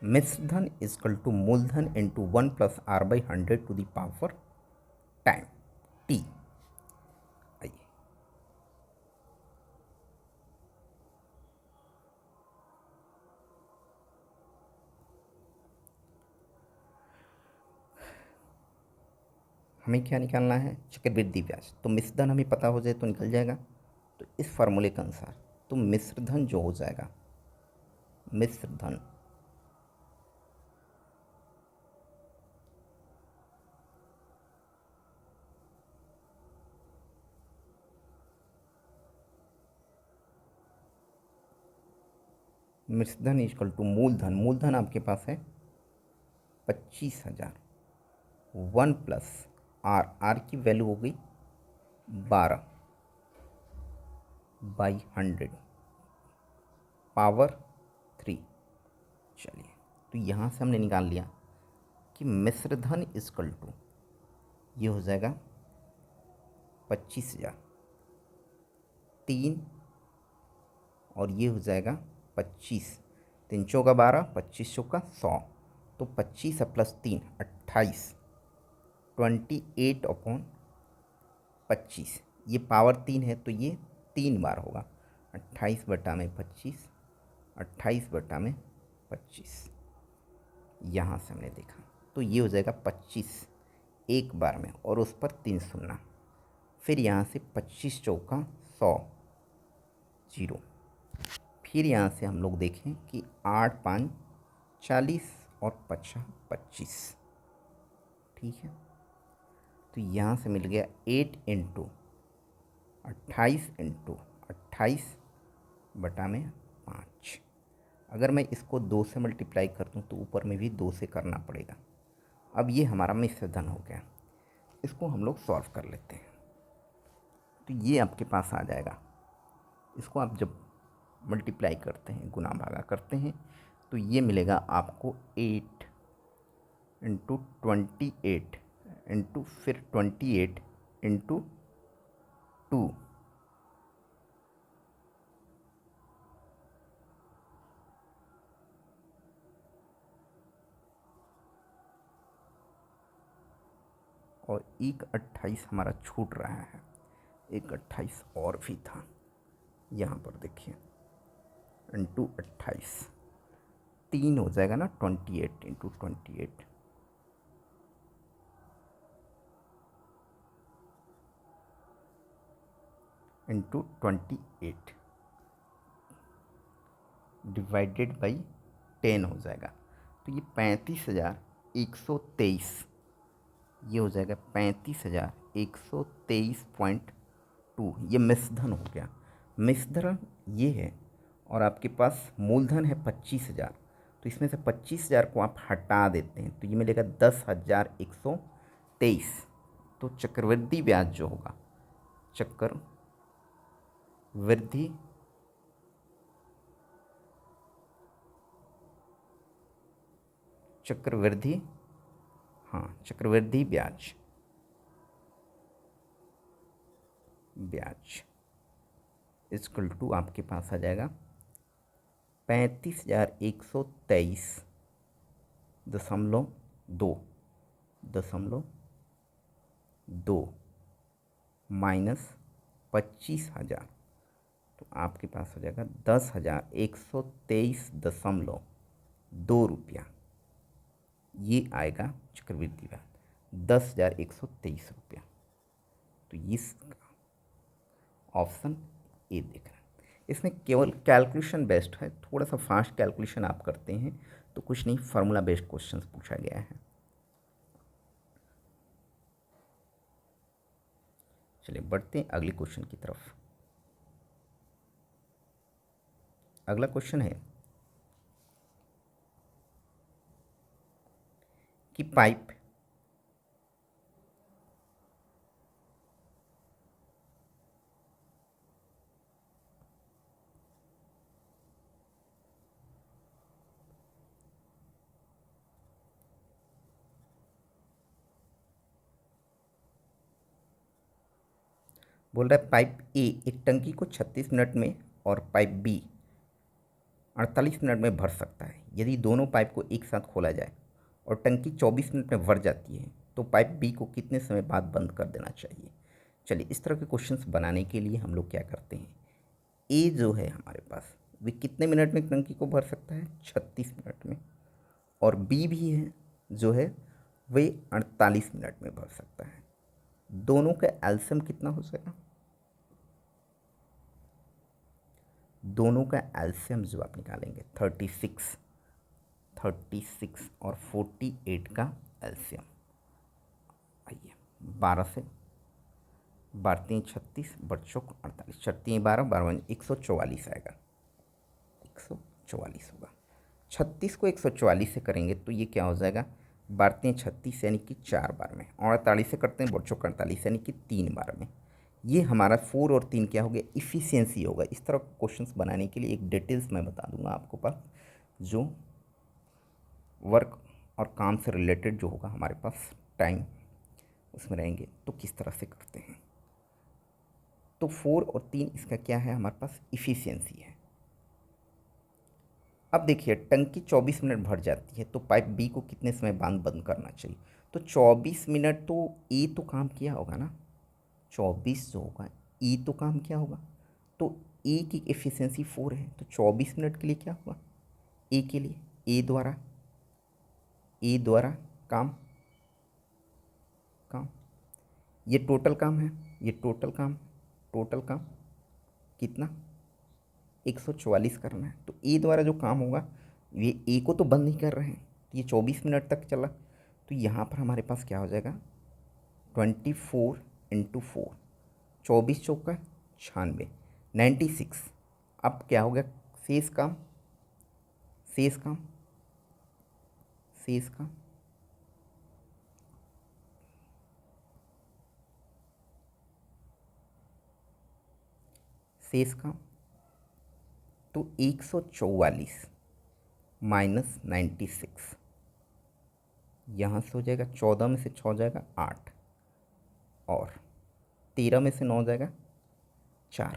मिश्रधन इजकल टू मूलधन into 1 plus R by 100 to the power time T. आइए, हमें क्या निकालना है, चक्रवृद्धि ब्याज। तो मिश्रधन हमें पता हो जाए तो निकल जाएगा। तो इस फार्मूले के अनुसार तो मिश्रधन जो हो जाएगा, मिश्रधन मिश्रधन इक्वल टू मूलधन, मूलधन आपके पास है 25,000, 1 प्लस R की वैल्यू हो गई 12 बाई 100 पावर 3। चलिए, तो यहाँ से हमने निकाल लिया कि मिश्रधन इक्वल टू ये हो जाएगा 25,000, 3, और ये हो जाएगा 25, 3 चौका 12, 25 चौका 100, तो 25 प्लस 3 28, 28/25, ये पावर 3 है तो ये 3 बार होगा। 28/25, 28/25 यहाँ से हमने देखा तो ये हो जाएगा 25 एक बार में, और उस पर 3 शून्य। फिर यहाँ से 25 चौका 100 जीरो। फिर यहाँ से हम लोग देखें कि 8 5 40 और 5 25, ठीक है। तो यहाँ से मिल गया 8 इंटू 28/5। अगर मैं इसको 2 से मल्टीप्लाई कर दूँ तो ऊपर में भी 2 से करना पड़ेगा। अब ये हमारा मिश्र धन हो गया, इसको हम लोग सॉल्व कर लेते हैं। तो ये आपके पास आ जाएगा। इसको आप जब मल्टीप्लाई करते हैं, गुना भागा करते हैं, तो ये मिलेगा आपको 8 इंटू 28 इंटू फिर 28 इंटू 2, और एक 28 हमारा छूट रहा है, एक 28 और भी था, यहाँ पर देखिए इंटू 28 3 हो जाएगा ना, 28 इंटू 28 इंटू 28 डिवाइडेड बाई 10 हो जाएगा। तो ये 35,123, ये हो जाएगा 35,123.2। ये मिश्रधन हो गया। मिश्रधन ये है, और आपके पास मूलधन है 25,000, तो इसमें से 25,000 को आप हटा देते हैं तो ये मिलेगा 10,123। तो चक्रवृद्धि ब्याज जो होगा, चक्रवृद्धि चक्रवृद्धि ब्याज इक्वल टू आपके पास आ जाएगा 35,123.2 माइनस 25,000, तो आपके पास हो जाएगा 10,123.2 रुपया। ये आएगा चक्रवृद्धि ब्याज 10,123 रुपया। तो इसका ऑप्शन ए दिख रहा है। इसमें केवल कैलकुलेशन बेस्ड है, थोड़ा सा फास्ट कैलकुलेशन आप करते हैं तो कुछ नहीं, फार्मूला बेस्ड क्वेश्चंस पूछा गया है। चलिए बढ़ते हैं अगले क्वेश्चन की तरफ। अगला क्वेश्चन है कि पाइप बोल रहा है पाइप ए एक टंकी को 36 मिनट में और पाइप बी 48 मिनट में भर सकता है। यदि दोनों पाइप को एक साथ खोला जाए और टंकी 24 मिनट में भर जाती है तो पाइप बी को कितने समय बाद बंद कर देना चाहिए। चलिए इस तरह के क्वेश्चंस बनाने के लिए हम लोग क्या करते हैं, ए जो है हमारे पास वे कितने मिनट में टंकी को भर सकता है, 36 मिनट में, और बी भी है जो है वे 48 मिनट में भर सकता है। दोनों का एलसीएम कितना हो जाएगा, दोनों का एलसीएम जो आप निकालेंगे 36 और 48 का एलसीएम, आइए 12 से 12 36 बच्चों को 48 छत्तीस 12 12 144 आएगा, 144 होगा। 36 को 144 से करेंगे तो ये क्या हो जाएगा, 12 36 यानी कि 4 बार में, और 48 से करते हैं बच्चों 48 यानी कि 3 बार में। ये हमारा 4 और 3 क्या हो गया, इफ़िशियंसी होगा। इस तरह क्वेश्चंस बनाने के लिए एक डिटेल्स मैं बता दूंगा आपको पास, जो वर्क और काम से रिलेटेड जो होगा हमारे पास टाइम उसमें रहेंगे तो किस तरह से करते हैं। तो 4 और 3 इसका क्या है, हमारे पास इफ़िशियंसी है। अब देखिए टंकी 24 मिनट भर जाती है तो पाइप बी को कितने समय बाद बंद करना चाहिए। तो 24 मिनट तो ए तो काम किया होगा ना, 24 जो होगा ई तो काम क्या होगा, तो ए की एफिशिएंसी 4 है, तो 24 मिनट के लिए क्या होगा, ए के लिए ए द्वारा काम काम ये टोटल काम है, ये टोटल काम कितना 144 करना है। तो ए द्वारा जो काम होगा, ये ए को तो बंद नहीं कर रहे हैं, तो ये 24 मिनट तक चला, तो यहाँ पर हमारे पास क्या हो जाएगा 24 × 4, 24 × 4 96, 96। अब क्या हो गया, शेष काम शेष काम शेष काम शेष काम तो 144 माइनस 96, यहाँ से हो जाएगा 14 में से 6 जाएगा 8, और 13 में से 9 जाएगा 4,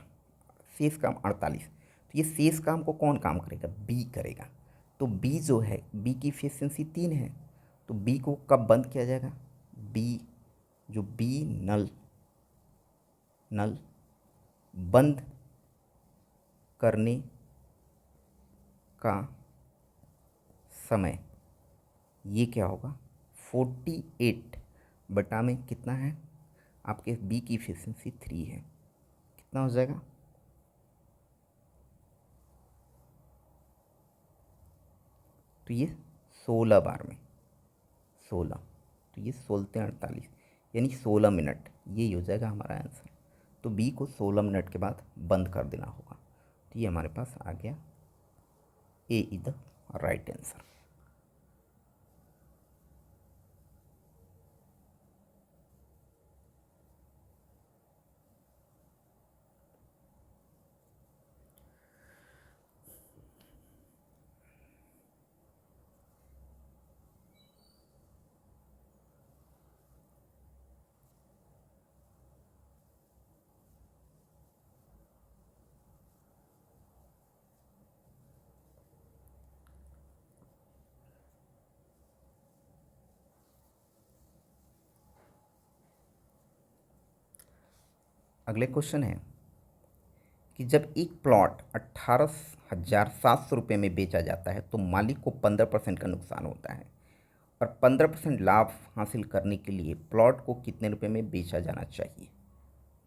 शेष काम 48। तो ये शेष काम को कौन काम करेगा, बी करेगा। तो बी जो है, बी की एफिशिएंसी 3 है, तो बी को कब बंद किया जाएगा, बी नल बंद करने का समय, ये क्या होगा 48 बटा में कितना है आपके, बी की एफिशिएंसी 3 है, कितना हो जाएगा, तो ये 16 बार में 16, तो ये 16 48 यानी 16 मिनट, ये हो जाएगा हमारा आंसर। तो बी को 16 मिनट के बाद बंद कर देना होगा। तो ये हमारे पास आ गया, ए इज द राइट आंसर। अगले क्वेश्चन है कि जब एक प्लॉट 18,700 रुपये में बेचा जाता है तो मालिक को 15% का नुकसान होता है, और 15% लाभ हासिल करने के लिए प्लॉट को कितने रुपए में बेचा जाना चाहिए।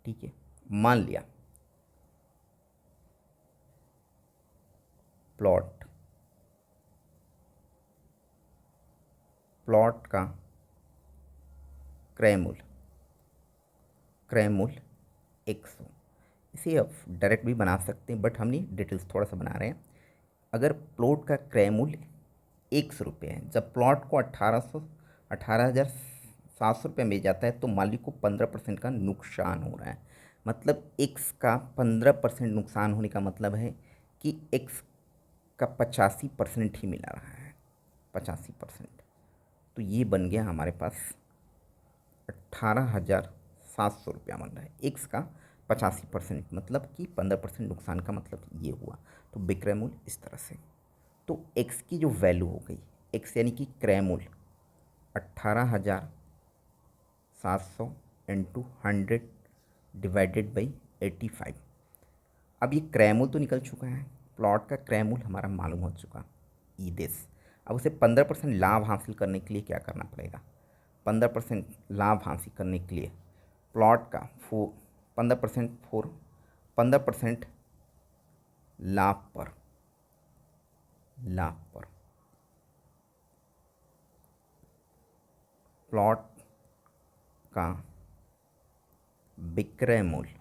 ठीक है, मान लिया प्लॉट का क्रय मूल्य 100, इसे आप डायरेक्ट भी बना सकते हैं, बट हमने डिटेल्स थोड़ा सा बना रहे हैं। अगर प्लॉट का क्रय मूल्य 100 रुपये है, जब प्लॉट को 18,700 रुपये में जाता है तो मालिक को 15% का नुकसान हो रहा है। मतलब एक्स का 15% नुकसान होने का मतलब है कि एक्स का 85% ही मिला रहा है, 85%। तो ये बन गया हमारे पास 18,700 रुपया बन रहा है, एक्स का 85%, मतलब कि 15% नुकसान का मतलब ये हुआ। तो विक्रय मूल्य इस तरह से, तो एक्स की जो वैल्यू हो गई, एक्स यानी कि क्रय मूल्य 18,700 इंटू 100 डिवाइडेड बाई 85। अब ये क्रय मूल्य तो निकल चुका है, प्लॉट का क्रय मूल्य हमारा मालूम हो चुका ई दिस। अब उसे 15% लाभ हासिल करने के लिए क्या करना पड़ेगा, 15% लाभ हासिल करने के लिए प्लॉट का 15% लाभ पर प्लॉट का विक्रय मूल्य,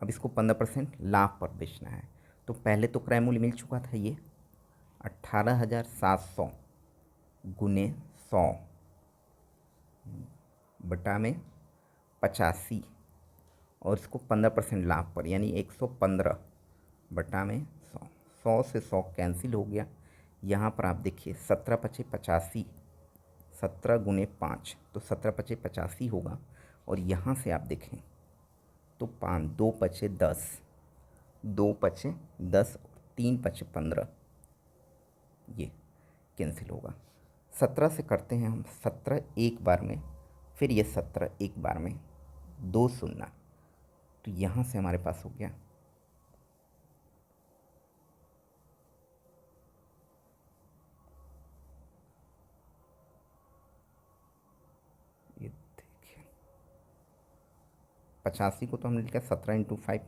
अब इसको 15% लाभ पर बेचना है। तो पहले तो क्रय मूल्य मिल चुका था, ये 18,700 गुने 100 बटा में 85, और इसको 15% लाभ पर यानी 115 बटा में 100, 100 से 100 कैंसिल हो गया। यहाँ पर आप देखिए 17 पचे 85, 17 गुने 5 तो 17 पचे 85 होगा, और यहाँ से आप देखें तो 5 2 पचे 10, 2 पचे 10, 3 पचे 15, ये कैंसिल होगा। 17 से करते हैं हम, 17 एक बार में, फिर ये 17 एक बार में, 2 शून्य तो यहाँ से हमारे पास हो गया ये, देखिए 85 को तो हमने लिखा 17 × 5,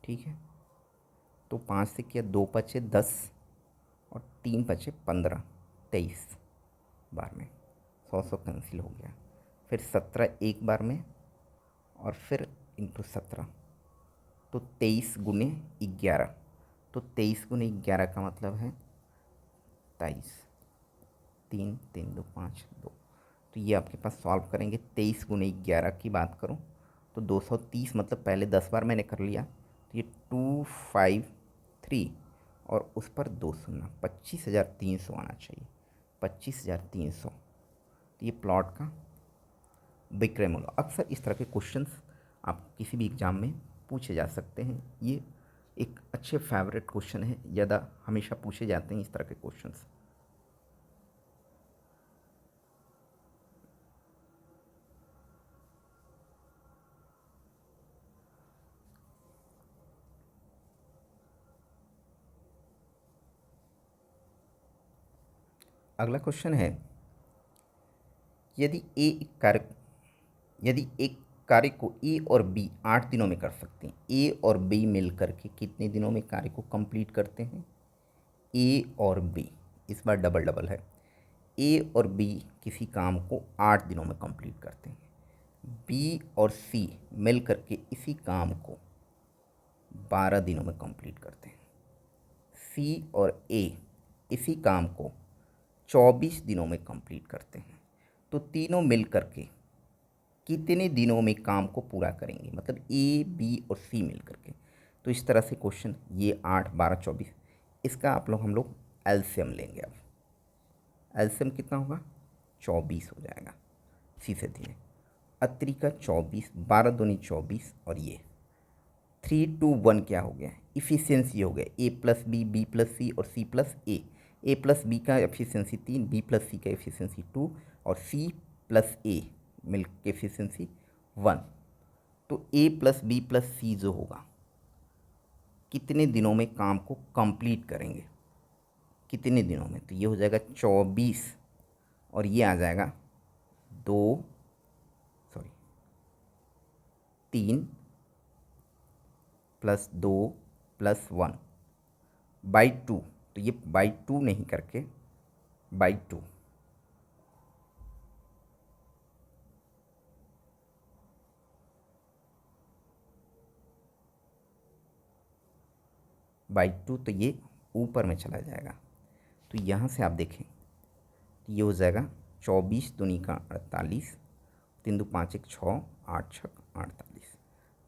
ठीक है। तो 5 से किया, 2 पचे 10 और 3 पचे 15, 23 बार में, 100 कैंसिल हो गया। फिर 17 एक बार में और फिर इंटू 17, तो 23 × 11। तो 23 × 11 का मतलब है 23, 3 3 2 5 2। तो ये आपके पास सॉल्व करेंगे। 23 × 11 की बात करूँ तो 230, मतलब पहले 10 बार मैंने कर लिया, तो ये 253 और उस पर 2 शून्य, 25,300 आना चाहिए, 25,300। तो ये प्लॉट का विक्रय मूल्य। अक्सर इस तरह के क्वेश्चंस आप किसी भी एग्ज़ाम में पूछे जा सकते हैं। ये एक अच्छे फेवरेट क्वेश्चन है, ज़्यादा हमेशा पूछे जाते हैं इस तरह के क्वेश्चंस। अगला क्वेश्चन है, यदि एक कार्य को ए और बी 8 दिनों में कर सकते हैं, ए और बी मिलकर के कितने दिनों में कार्य को कंप्लीट करते हैं? ए और बी, इस बार डबल डबल है, ए और बी किसी काम को 8 दिनों में कंप्लीट करते हैं, बी और सी मिल करके इसी काम को 12 दिनों में कंप्लीट करते हैं, सी और ए इसी काम को 24 दिनों में कंप्लीट करते हैं। तो तीनों मिल करके कितने दिनों में काम को पूरा करेंगे? मतलब ए बी और सी मिल करके। तो इस तरह से क्वेश्चन, ये 8 12 24, इसका हम लोग एलसीएम लेंगे। अब एलसीएम कितना होगा? 24 हो जाएगा। सी से दिए अत्री का 24, 12 दूनी 24, और ये 3 2 1 क्या हो गया? इफ़िशियंसी हो गया, ए प्लस बी प्लस सी और सी प्लस ए प्लस बी का एफिशिएंसी 3, बी प्लस सी का एफिशिएंसी 2 और सी प्लस ए मिल के एफिशिएंसी 1। तो ए प्लस बी प्लस सी जो होगा, कितने दिनों में काम को कंप्लीट करेंगे? कितने दिनों में? तो ये हो जाएगा 24 और ये आ जाएगा 3 + 2 + 1 बाई 2। तो ये बाई 2 नहीं करके बाई 2, बाई 2, तो ये ऊपर में चला जाएगा। तो यहाँ से आप देखें, ये हो जाएगा 24 दूनी का 48, 3 2 5 1 6, 8 6 48।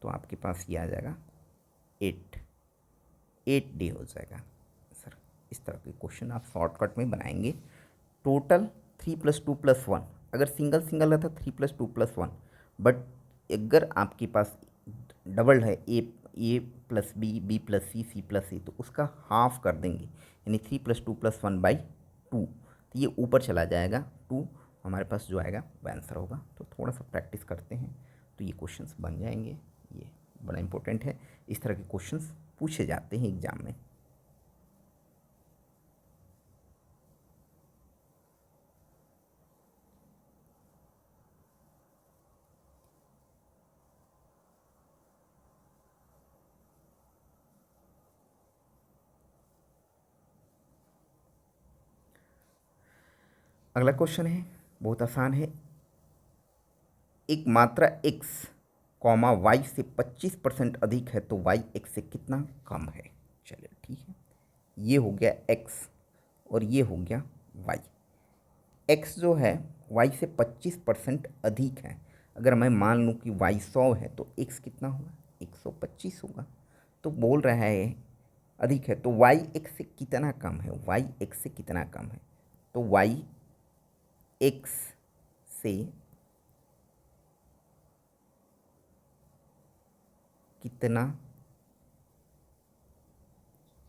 तो आपके पास ये आ जाएगा 8 डे हो जाएगा। सर इस तरह के क्वेश्चन आप शॉर्टकट में बनाएंगे। टोटल 3 + 2 + 1, अगर सिंगल सिंगल रहता 3 + 2 + 1, बट अगर आपके पास डबल है, A plus B plus C plus A, तो उसका हाफ कर देंगे, यानी 3 + 2 + 1 बाई 2। तो ये ऊपर चला जाएगा 2, हमारे पास जो आएगा वो आंसर होगा। तो थोड़ा सा प्रैक्टिस करते हैं तो ये क्वेश्चंस बन जाएंगे। ये बड़ा इंपॉर्टेंट है, इस तरह के क्वेश्चंस पूछे जाते हैं एग्जाम में। अगला क्वेश्चन है, बहुत आसान है। एक मात्रा x, y से 25% अधिक है तो y x से कितना कम है? चलिए ठीक है, ये हो गया x और ये हो गया y। x जो है y से 25% अधिक है। अगर मैं मान लूँ कि y 100 है तो x कितना होगा? 125 होगा। तो बोल रहा है अधिक है, तो y x से कितना कम है? y x से कितना कम है? तो y x से कितना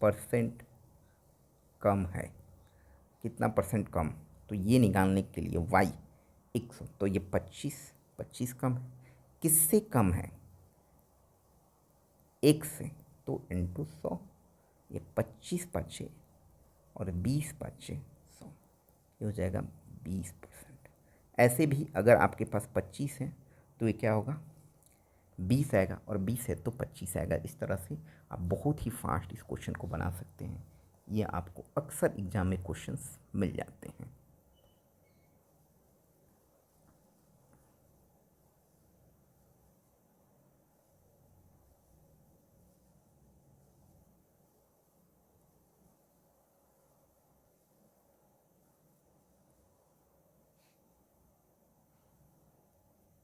परसेंट कम है? कितना परसेंट कम? तो ये निकालने के लिए y 100, तो ये 25 कम है। किससे कम है? एक्स है तो इंटू 100, ये 25 पाँचे और 20 पाँचे 100, ये हो जाएगा 20%। ऐसे भी अगर आपके पास 25 है तो ये क्या होगा 20 आएगा, और 20 है तो 25 आएगा। इस तरह से आप बहुत ही फास्ट इस क्वेश्चन को बना सकते हैं। ये आपको अक्सर एग्जाम में क्वेश्चंस मिल जाते हैं।